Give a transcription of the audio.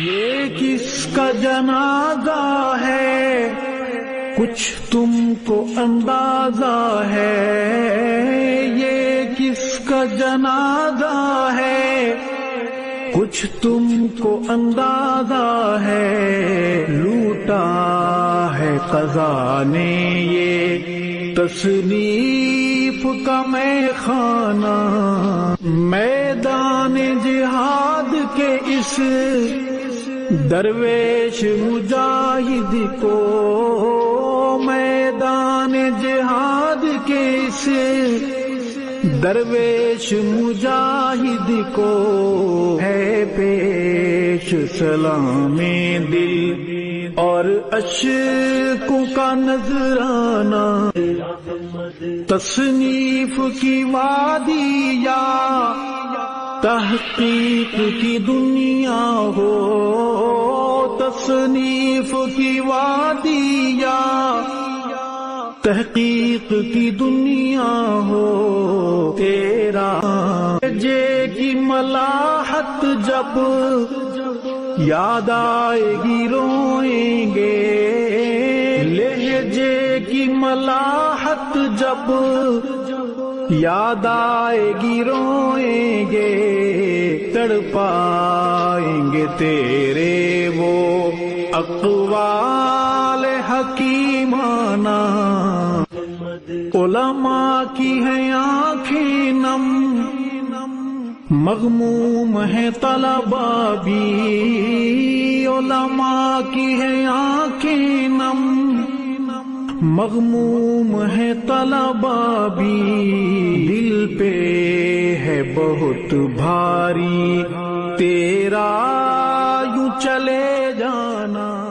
یہ کس کا جنازہ ہے کچھ تم کو اندازہ ہے، یہ کس کا جنازہ ہے کچھ تم کو اندازہ ہے، لوٹا ہے قضا نے یہ تصنیف کا میخانہ، میدان جہاد کے اس درویش مجاہد کو، میدان جہاد کے اس درویش مجاہد کو ہے پیش سلام دل اور اشکوں کا نذرانہ، تصنیف کی وادی یا تحقیق کی دنیا ہو، تصنیف کی وادی یا تحقیق کی دنیا ہو، تیرا جے کی ملاحت جب یاد آئے گی روئیں گے، لہجے کی ملاحت جب یاد آئے گی روئیں گے، تڑپائیں گے تیرے وہ اقوال حکیمانہ، علماء کی ہیں آنکھیں نم، مغموم ہے طلباء بھی، علماء کی ہیں آنکھیں نم، مغموم ہے طلباء بھی، دل پہ ہے بہت بھاری تیرا یوں چلے جانا۔